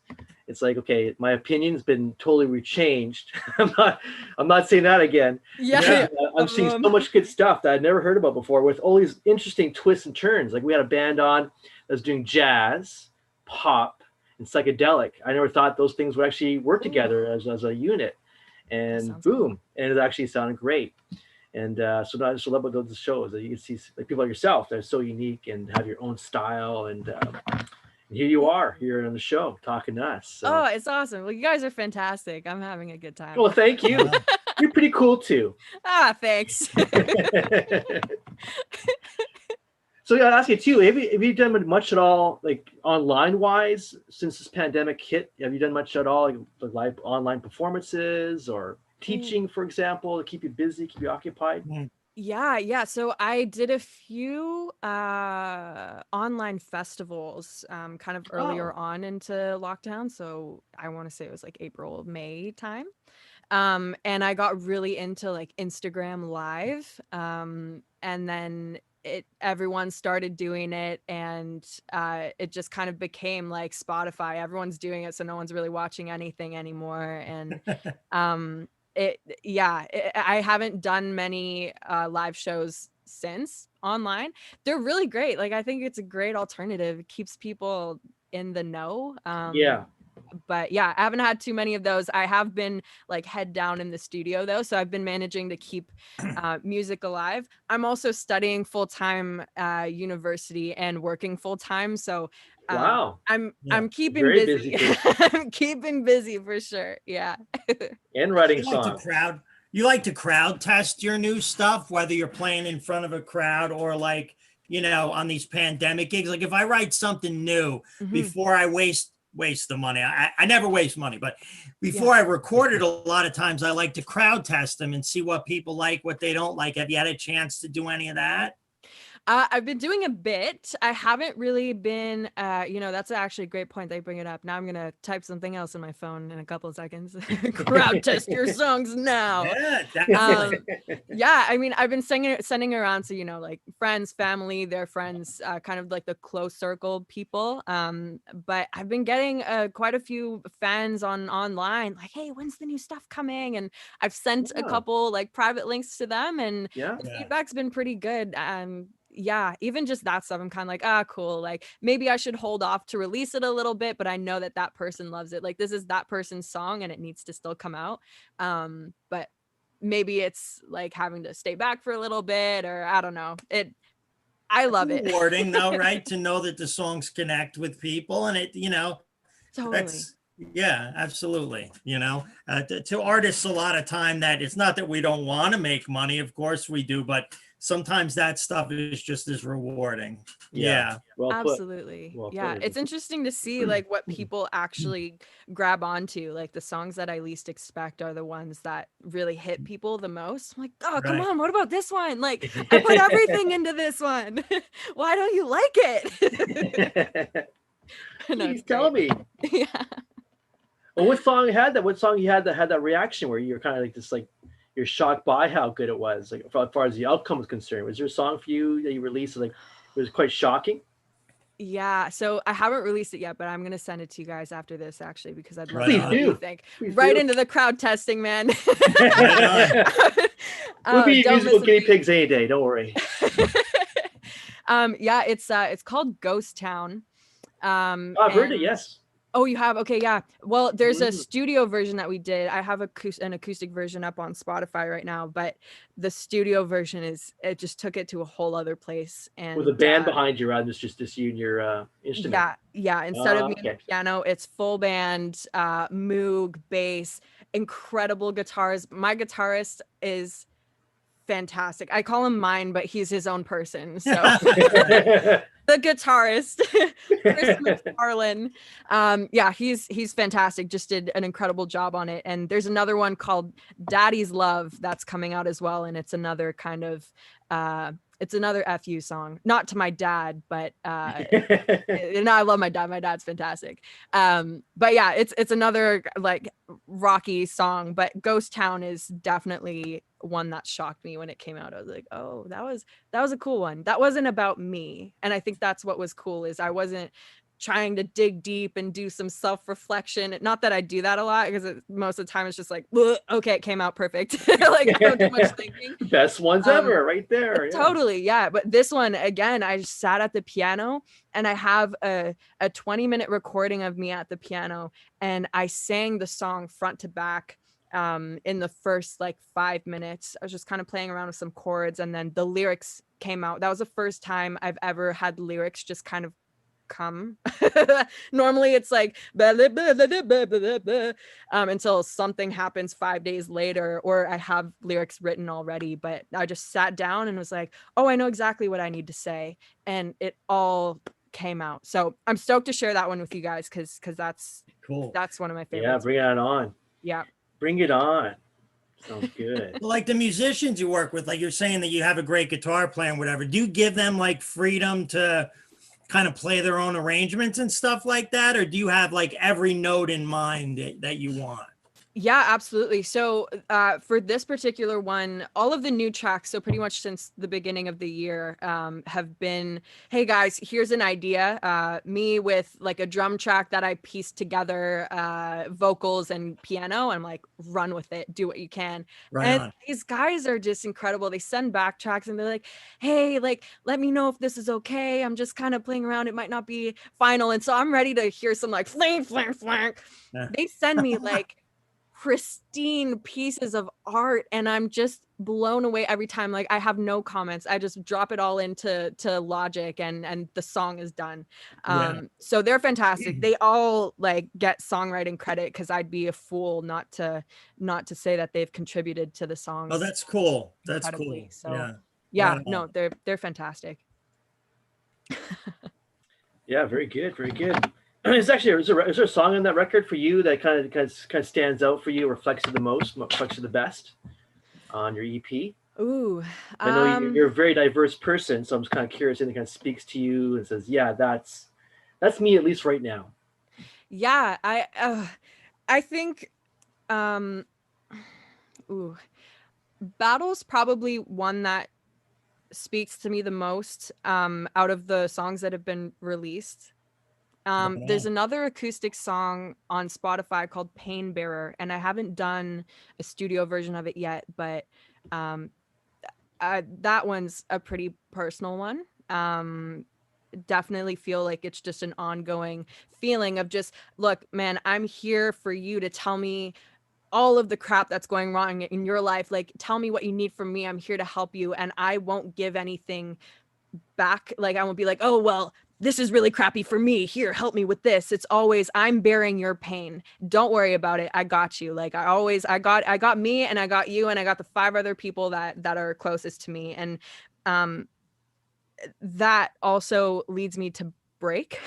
it's like, okay, my opinion's been totally changed. I'm not saying that again. Yeah. I'm seeing so much good stuff that I'd never heard about before, with all these interesting twists and turns. Like, we had a band on that's doing jazz, pop, and psychedelic. I never thought those things would actually work together as a unit, and boom, cool. And it actually sounded great. And so I just love about those shows that you can see, like, people like yourself that are so unique and have your own style, and here you are here on the show talking to us. So. Oh, it's awesome. Well, you guys are fantastic. I'm having a good time. Well, thank you. You're pretty cool too. Thanks. So I ask you too, have you done much at all, like online wise, since this pandemic hit? Have you done much at all, like live online performances or Ooh. teaching, for example, to keep you busy, keep you occupied? Mm. Yeah, yeah. So I did a few online festivals kind of earlier Oh, on into lockdown. So I want to say it was like April, May time. And I got really into like Instagram Live. And then everyone started doing it, and it just kind of became like Spotify. Everyone's doing it, so no one's really watching anything anymore. And um I haven't done many live shows since online. They're really great. Like, I think it's a great alternative. It keeps people in the know. yeah. But yeah, I haven't had too many of those. I have been like head down in the studio though, so I've been managing to keep music alive. I'm also studying full time university and working full time, so Wow. Yeah. I'm keeping Very busy busy. person. I'm keeping busy for sure. Yeah. And writing You like to songs. crowd you like to crowd test your new stuff, whether you're playing in front of a crowd or like, on these pandemic gigs. Like if I write something new Mhm. before I waste the money. I never waste money, but Yeah. before I record it, a lot of times I like to crowd test them and see what people like, what they don't like. Have you had a chance to do any of that? I've been doing a bit. I haven't really been, that's actually a great point. They bring it up. Now I'm gonna type something else in my phone in a couple of seconds. Crowd test your songs now. Yeah, definitely. Yeah, I mean, I've been sending around to, like friends, family, their friends, kind of like the close circle people. But I've been getting quite a few fans online, like, hey, when's the new stuff coming? And I've sent a Yeah. couple like private links to them, and Yeah. the Yeah. feedback's been pretty good. Yeah, even just that stuff, I'm kind of like, ah, cool. Like, maybe I should hold off to release it a little bit, but I know that that person loves it. Like, this is that person's song, and it needs to still come out. But maybe it's like having to stay back for a little bit, or I don't know. I It's love it. rewarding though, right? To know that the songs connect with people and Totally. that's, yeah, absolutely. To artists, a lot of time that it's not that we don't want to make money, of course we do, but sometimes that stuff is just as rewarding. Yeah. Yeah. Well put. Absolutely. Well Yeah, put. it's interesting to see like what people actually grab onto. Like the songs that I least expect are the ones that really hit people the most. I'm like, oh, come Right. on, what about this one? Like, I put everything into this one. Why don't you like it? No, it's Please tell great. me. Yeah. Well, what song had that? What song you had that had that reaction where you're kind of like this, like you're shocked by how good it was, like as far as the outcome was concerned? Was there a song for you that you released like it was quite shocking? Yeah, so I haven't released it yet, but I'm gonna send it to you guys after this actually because I'd love Right to Please know on. what you do. think. Please Right do. into the crowd testing, man. Right on. We'll be Don't musical miss a guinea beat. pigs any day. Don't worry. Yeah, it's called Ghost Town. Oh, I've heard it. And Yes. oh, you have? Okay, yeah. Well, there's a Mm. studio version that we did. I have an acoustic version up on Spotify right now, but the studio version it just took it to a whole other place. With a And band behind you rather than just you and your instrument. yeah, yeah. Instead of me and the Okay. piano, it's full band, Moog, bass, incredible guitars. My guitarist is fantastic. I call him mine, but he's his own person. So the guitarist, Chris McFarlane. Yeah, he's fantastic. Just did an incredible job on it. And there's another one called Daddy's Love that's coming out as well. And it's another kind of it's another FU song. Not to my dad, but no, I love my dad. My dad's fantastic. But yeah, it's another like rocky song, but Ghost Town is definitely one that shocked me when it came out. I was like, oh, that was a cool one. That wasn't about me. And I think that's what was cool is I wasn't trying to dig deep and do some self-reflection. Not that I do that a lot because most of the time it's just like, okay, it came out perfect. Like I don't do much thinking. Best ones ever, right there. Yeah. Totally, yeah. But this one, again, I just sat at the piano and I have a 20-minute recording of me at the piano, and I sang the song front to back in the first like 5 minutes. I was just kind of playing around with some chords, and then the lyrics came out. That was the first time I've ever had lyrics just kind of come. Normally it's like blah, blah, blah, blah, blah, blah, blah, until something happens 5 days later, or I have lyrics written already. But I just sat down and was like, oh, I know exactly what I need to say, and it all came out. So I'm stoked to share that one with you guys, because that's Cool. that's one of my Yeah, favorites. bring it on. Yeah. Bring it on. Sounds good. Like the musicians you work with, like you're saying that you have a great guitar player and whatever, do you give them like freedom to kind of play their own arrangements and stuff like that? Or do you have like every note in mind that you want? Yeah, absolutely. So for this particular one, all of the new tracks, so pretty much since the beginning of the year, have been, hey guys, here's an idea. Me with like a drum track that I pieced together, vocals and piano. I'm like, run with it, do what you can. Right And on. these guys are just incredible. They send back tracks and they're like, hey, like, let me know if this is okay. I'm just kind of playing around. It might not be final. And so I'm ready to hear some like flang, flang, flang. Yeah. They send me like pristine pieces of art, and I'm just blown away every time. Like I have no comments. I just drop it all into Logic, and the song is done. Yeah. So they're fantastic. They all like get songwriting credit, because I'd be a fool not to say that they've contributed to the songs. Oh, that's cool. That's cool. incredibly. So Yeah. yeah, Right no, on. they're fantastic. Yeah, very good, very good. Is there a song on that record for you that kind of stands out for you, reflects you the most, reflects you the best on your EP? Ooh, I know you're a very diverse person, so I'm just kind of curious. Anything kind of speaks to you and says, "Yeah, that's me at least right now." yeah, I think ooh, Battle's probably one that speaks to me the most, out of the songs that have been released. There's another acoustic song on Spotify called Pain Bearer, and I haven't done a studio version of it yet, but that one's a pretty personal one. Definitely feel like it's just an ongoing feeling of just, look, man, I'm here for you to tell me all of the crap that's going wrong in your life. Like, tell me what you need from me. I'm here to help you, and I won't give anything back. Like, I won't be like, oh, well, this is really crappy for me. Here, help me with this. It's always, I'm bearing your pain. Don't worry about it. I got you. Like, I got me, and I got you, and I got the 5 other people that are closest to me. And that also leads me to break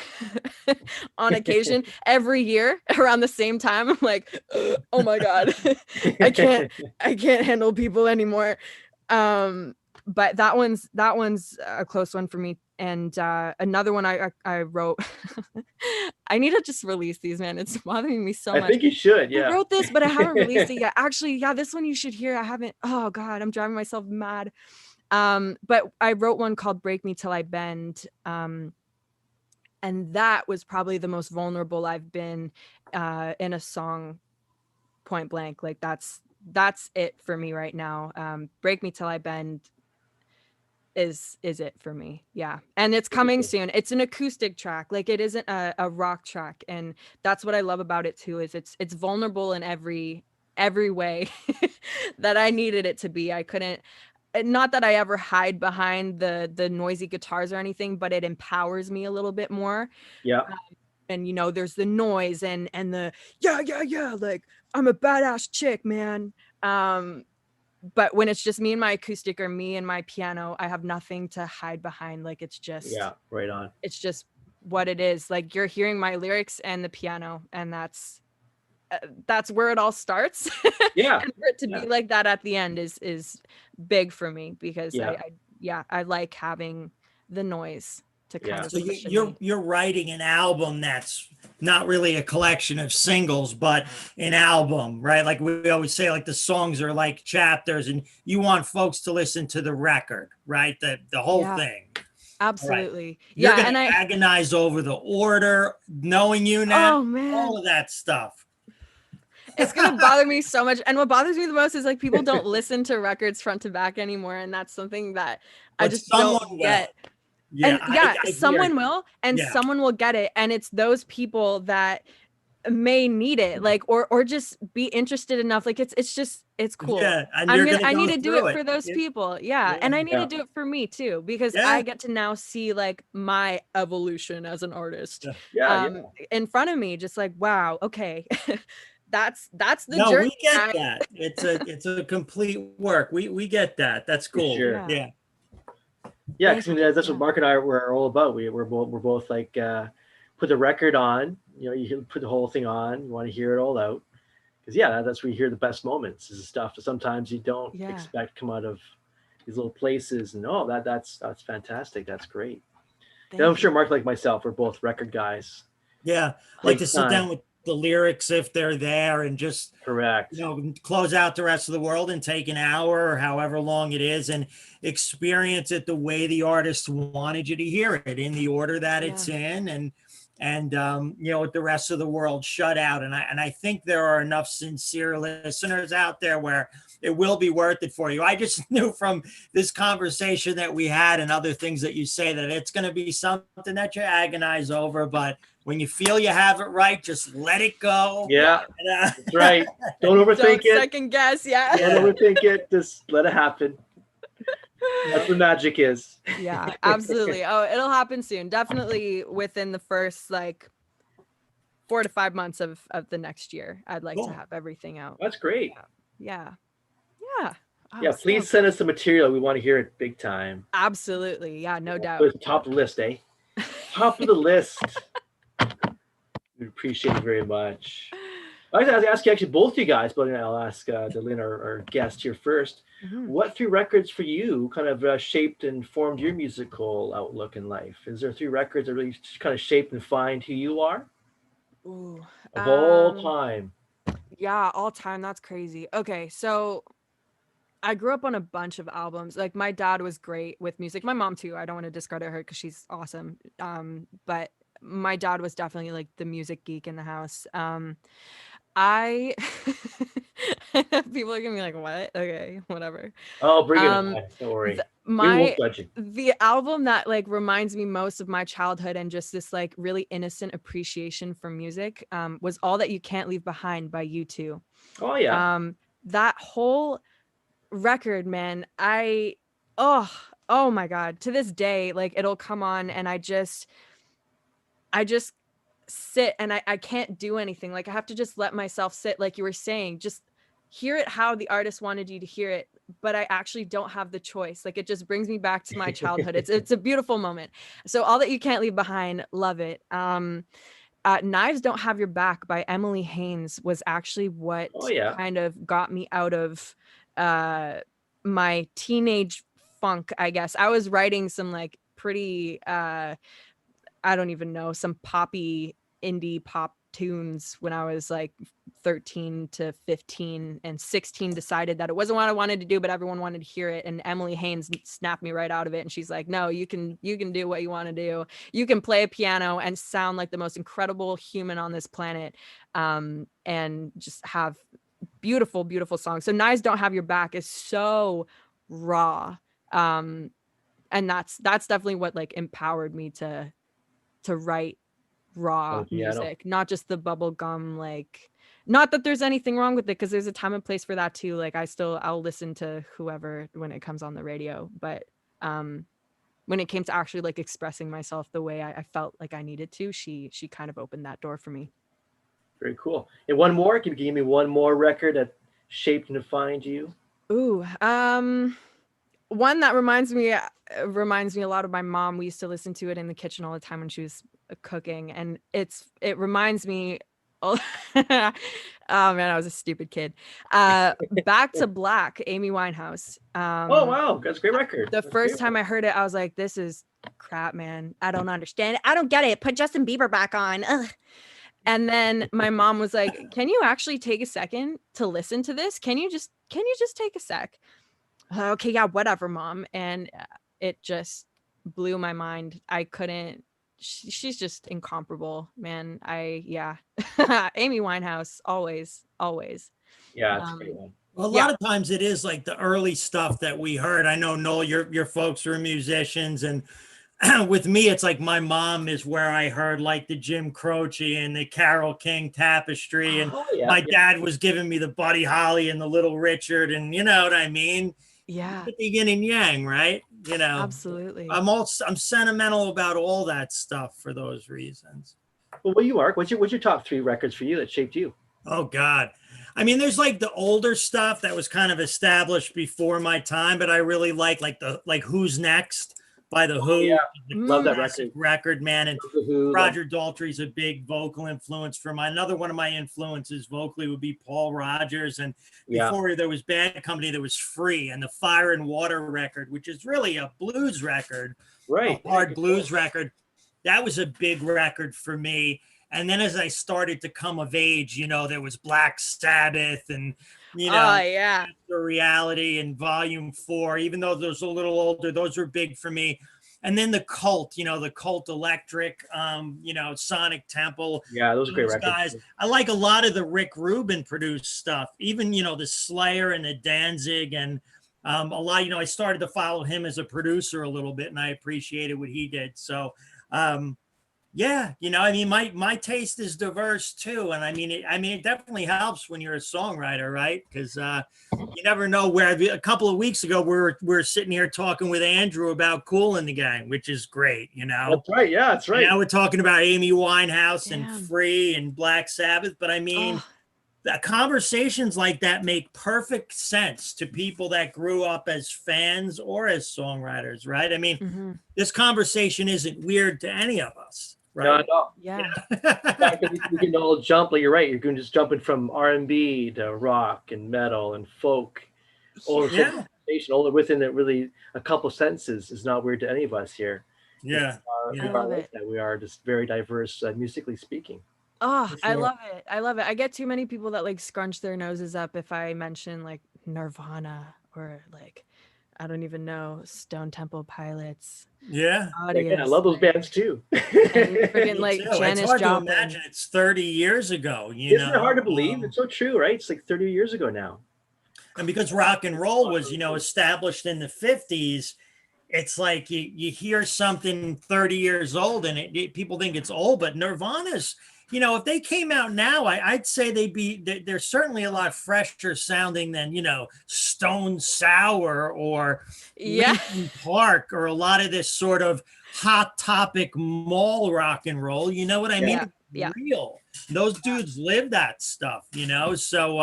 on occasion. Every year around the same time, I'm like, oh my God, I can't handle people anymore. But that one's a close one for me. And another one I wrote, I need to just release these, man. It's bothering me so much. I think you should. Yeah. I wrote this, but I haven't released it yet. Actually, yeah, this one you should hear. I haven't. Oh God, I'm driving myself mad. But I wrote one called Break Me Till I Bend. And that was probably the most vulnerable I've been in a song, point blank. Like that's it for me right now. Break Me Till I Bend is it for me. Yeah. And it's coming soon. It's an acoustic track. Like it isn't a rock track. And that's what I love about it too, is it's vulnerable in every way that I needed it to be. I couldn't, not that I ever hide behind the noisy guitars or anything, but it empowers me a little bit more. Yeah. And you know, there's the noise and the yeah, like I'm a badass chick, man. But when it's just me and my acoustic or me and my piano, I have nothing to hide behind. Like it's just, Yeah, right on. It's just what it is. Like you're hearing my lyrics and the piano, and that's where it all starts. Yeah. And for it to be like that at the end is big for me, because I like having the noise to kind of. So you're writing an album that's not really a collection of singles, but an album, right? Like we always say, like the songs are like chapters, and you want folks to listen to the record, right? The whole thing. Absolutely. Right. You're Yeah. gonna And agonize over the order, knowing you now, all of that stuff. It's gonna bother me so much. And what bothers me the most is like people don't listen to records front to back anymore, and that's something that I just don't get. Yeah, and someone will, and someone will get it, and it's those people that may need it, like, or just be interested enough. Like it's cool. Yeah, and you're gonna I need go to do through it it. for those Yeah, people. Yeah. yeah, And I need to Yeah. do it for me too, because I yeah, get to now see like my evolution as an artist yeah. Yeah. Yeah. in front of me, just like, wow, okay. That's the No, journey. we get that. It's a complete work. We get that. That's For cool. sure. Yeah. Yeah. Yeah, Thank because I you. mean, that's what Yeah. Mark and I were all about. We're both like put the record on. You put the whole thing on. You want to hear it all out because yeah, that's where you hear the best moments. Is the stuff that sometimes you don't Yeah. expect come out of these little places. And oh, that's fantastic. That's great. And I'm Thank you. sure Mark, like myself, we're both record guys. Yeah. Like Big to sit time. down with the lyrics if they're there and just, Correct. close out the rest of the world and take an hour or however long it is and experience it the way the artist wanted you to hear it, in the order that Yeah. it's in, and with the rest of the world shut out. And I think there are enough sincere listeners out there where it will be worth it for you. I just knew from this conversation that we had and other things that you say that it's going to be something that you agonize over, but when you feel you have it right, just let it go. Yeah, And, that's right. Don't overthink Don't it. second guess. Yeah. Don't Yeah. overthink it. Just let it happen. That's what magic is. Yeah, absolutely. Oh, it'll happen soon. Definitely within the first like 4 to 5 months of the next year. I'd like to Cool. have everything out. That's great. Yeah. Yeah. Oh, Yeah, please send us the material. We want to hear it big time. Absolutely. Yeah, no doubt. Put it top of the list, eh? Top of the list. We appreciate it very much. I'd like to ask you actually both you guys, but I'll ask Delin, our guest here first. Mhm. What three records for you kind of shaped and formed your musical outlook in life? Is there three records that really kind of shaped and defined who you are Ooh. of all time? Yeah, all time. That's crazy. Okay, so I grew up on a bunch of albums. Like my dad was great with music. My mom too. I don't want to discredit her because she's awesome. But my dad was definitely like the music geek in the house. I people are gonna be like, what? Okay, whatever. Oh, bring it Um, on. Don't worry. We my won't judge you. the album that like reminds me most of my childhood and just this like really innocent appreciation for music was All That You Can't Leave Behind by U2. Oh, yeah. That whole record, man, oh my god, to this day, like it'll come on and I just sit and I can't do anything. Like I have to just let myself sit, like you were saying, just hear it how the artist wanted you to hear it, but I actually don't have the choice. Like it just brings me back to my childhood. It's a beautiful moment. So All That You Can't Leave Behind, love it. Knives Don't Have Your Back by Emily Haynes was actually what Oh, yeah. kind of got me out of my teenage funk, I guess. I was writing some like pretty I don't even know, some poppy indie pop tunes when I was like 13 to 15, and 16 decided that it wasn't what I wanted to do, but everyone wanted to hear it. And Emily Haynes snapped me right out of it. And she's like, no, you can do what you want to do. You can play a piano and sound like the most incredible human on this planet. And just have beautiful, beautiful songs. So Knives Don't Have Your Back is so raw. And that's definitely what like empowered me to write On raw the piano. music, not just the bubblegum, like, not that there's anything wrong with it, because there's a time and place for that too. Like I'll listen to whoever when it comes on the radio, but when it came to actually like expressing myself the way I felt like I needed to, she kind of opened that door for me. Very cool. And one more? Can you give me one more record that shaped and defined you? Ooh, one that reminds me a lot of my mom. We used to listen to it in the kitchen all the time when she was cooking, and it reminds me oh, oh man, I was a stupid kid. Back to Black, Amy Winehouse. Oh, wow. That's a great record. The That's a first great time one. I heard it, I was like, this is crap, man. I don't understand it. I don't get it. Put Justin Bieber back on. Ugh. And then my mom was like, can you actually take a second to listen to this? Can you just take a sec? Okay, yeah, whatever, mom. And it just blew my mind. I couldn't. She's just incomparable, man. Yeah. Amy Winehouse, always. Yeah, it's a great one. Well, a Yeah. lot of times it is like the early stuff that we heard. I know, Noel, your folks are musicians, and with me, it's like my mom is where I heard like the Jim Croce and the Carole King Tapestry, and Oh yeah, my yeah. dad was giving me the Buddy Holly and the Little Richard, and you know what I mean. Yeah, The yin and yang, right? You know, absolutely. I'm sentimental about all that stuff for those reasons. Well, what you are? What's your top three records for you that shaped you? Oh God. I mean, there's like the older stuff that was kind of established before my time, but I really like the like Who's Next by the Oh yeah, Who, the love that Mm, classic record. record, man. And Love the Who. Love, Roger Daltrey's a big vocal influence for my another one of my influences vocally would be Paul Rogers. And yeah, before there was Bad Company, there was Free and the Fire and Water record, which is really a blues record, a right. Yeah, hard good point. blues record. That was a big record for me. And then as I started to come of age, you know, there was Black Sabbath and, you oh know, yeah. the Reality and Volume 4, even though those are a little older, those were big for me. And then the Cult, you know, the Cult Electric, you know, Sonic Temple, Yeah, those are great those records. guys. I like a lot of the Rick Rubin produced stuff, even, you know, the Slayer and the Danzig and a lot, you know, I started to follow him as a producer a little bit and I appreciated what he did. So, yeah, you know, I mean, my taste is diverse too, and I mean, it definitely helps when you're a songwriter, right? Because you never know where. A couple of weeks ago, we are sitting here talking with Andrew about Kool and the Gang, which is great, you know. That's right. Yeah, that's And right. now we're talking about Amy Winehouse and Damn. Free and Black Sabbath, but I mean, Oh, the conversations like that make perfect sense to people that grew up as fans or as songwriters, right? I mean, mhm. this conversation isn't weird to any of us, No, right? no. Yeah. Yeah, 'cause we can all jump. Like you're right. You're going just jumping from R&B to rock and metal and folk. All Yeah. the Yeah, conversation, all within it. Really, a couple sentences is not weird to any of us here. Because yeah, I we yeah, are love like it. that. We are just very diverse, musically speaking. Oh, for I sure. love it. I love it. I get too many people that like scrunch their noses up if I mention like Nirvana or like I don't even know Stone Temple Pilots, Yeah, Again, I Audience, love those like bands too. and friggin' me like too. It's Janis hard to imagine Joplin. it's 30 years ago, you Isn't it hard know? to believe? It's so true, right? It's like 30 years ago now. And because rock and roll was, you know, established in the 50s, it's like you hear something 30 years old and people think it's old, but Nirvana's, you know, if they came out now, I'd say they're certainly a lot fresher sounding than, you know, Stone Sour or Yeah. Linkin Park or a lot of this sort of hot topic mall rock and roll. You know what I Yeah. mean? Yeah. Yeah. Real. Those dudes live that stuff, you know? So,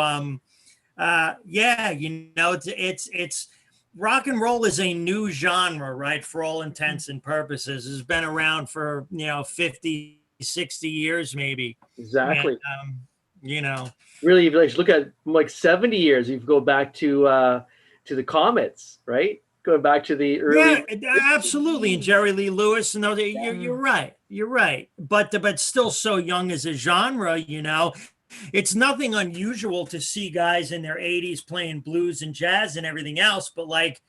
yeah, you know, it's rock and roll is a new genre, right? For all Mhm. intents and purposes, it's been around for, you know, 50, 60 years, maybe. And, Exactly. you know, Really, if you like look at like 70 years, you go back to the Comets, right? Going back to the yeah, early. absolutely. And Jerry Lee Lewis, and you're Mm. right. You're right. But still so young as a genre, you know. It's nothing unusual to see guys in their 80s playing blues and jazz and everything else, but like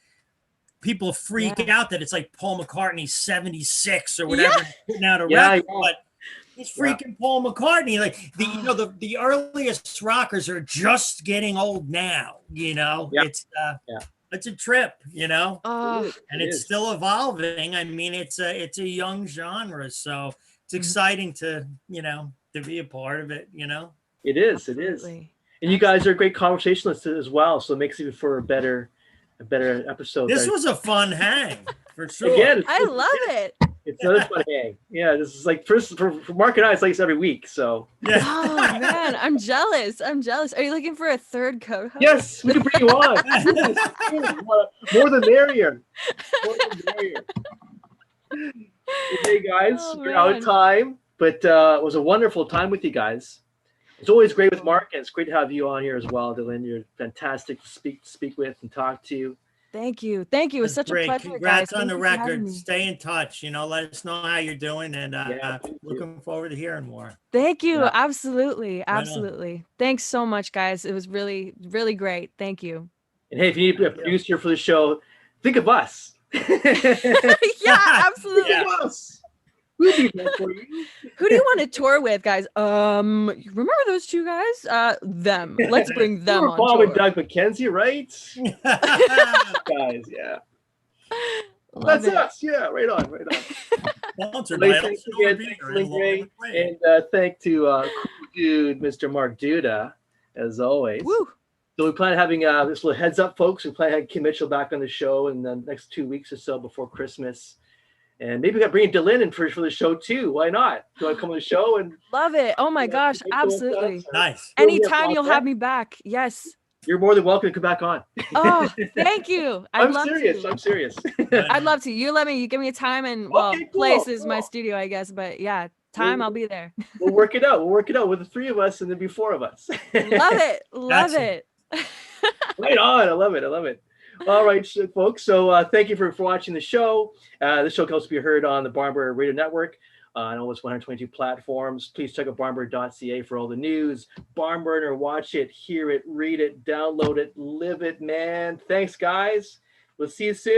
people freak Yeah. out that it's like Paul McCartney's 76 or Yeah. whatever and putting out a Yeah, record, yeah, but it's yeah. freaking Paul McCartney. Like the you know Oh, the earliest rockers are just getting old now, you know. Yeah, yeah. It's a trip, you know, It oh. is. and It it's is. still evolving. I mean, it's a young genre, so it's Mhm. exciting to, you know, to be a part of it, you know. It is. It is. Absolutely. And you guys are Absolutely. great conversationalists as well, so it makes it for a better episode. This That was a fun hang for again, sure. I love it. it's another fun hang. Yeah, this is like first for Mark and I, it's like this every week. So Yeah. Oh man, I'm jealous. I'm jealous. Are you looking for a third co-host? yes, we can bring you on. Yes, yes, more the merrier. More the merrier. Okay, guys, Oh we're out of man. time, but it was a wonderful time with you guys. It's always great with Mark, and it's great to have you on here as well, Dylan. You're fantastic to speak with and talk to. Thank you. Thank you. It was That's such a great. pleasure, guys. Congrats on Thank the you for having record. me. Stay in touch. You know, let us know how you're doing, and Yeah, thank you. looking forward to hearing more. Thank you. Yeah. Absolutely. Right on. Absolutely. Thanks so much, guys. It was really, really great. Thank you. And hey, if you need a Thank you. producer for the show, think of us. Yeah, absolutely. Yeah. Think of us. We'll be there for you. Who do you want to tour with, guys? You remember those two guys? Them. Let's bring them Remember on Bob tour. and Doug McKenzie, right? Guys, yeah. Love That's it. us. Yeah, right on, right on. Sponsored Well, by thanks Elsinore again, Beer thanks, and Lingray, Logan McQuaid. and thank to cool dude, Mr. Mark Duda, as always. Woo. So we plan on having this little heads up, folks. We plan on having Kim Mitchell back on the show in the next 2 weeks or so before Christmas. And maybe we got bring Dylan in for the show too. Why not? Do you want to come on the show and Love it. Oh my gosh, Kim Mitchell with us, absolutely. or Nice. fill me up, Anytime you'll Rob? have me back. Yes. You're more than welcome to come back on. Oh, thank you. I'd I'm love serious. to. I'm serious. I'd love to. You give me a time and well, Okay, cool, place is my cool. studio, I guess. But yeah, time I'll be there. We'll work it out. We'll work it out with the three of us, and then be four of us. Love it. Love Excellent. it. Right on. I love it. I love it. All right, so, folks. So thank you for watching the show. This show can also be heard on the Barnburner Radio Network on almost 122 platforms. Please check out barnburner.ca for all the news. Barnburner, watch it, hear it, read it, download it, live it, man. Thanks, guys. We'll see you soon.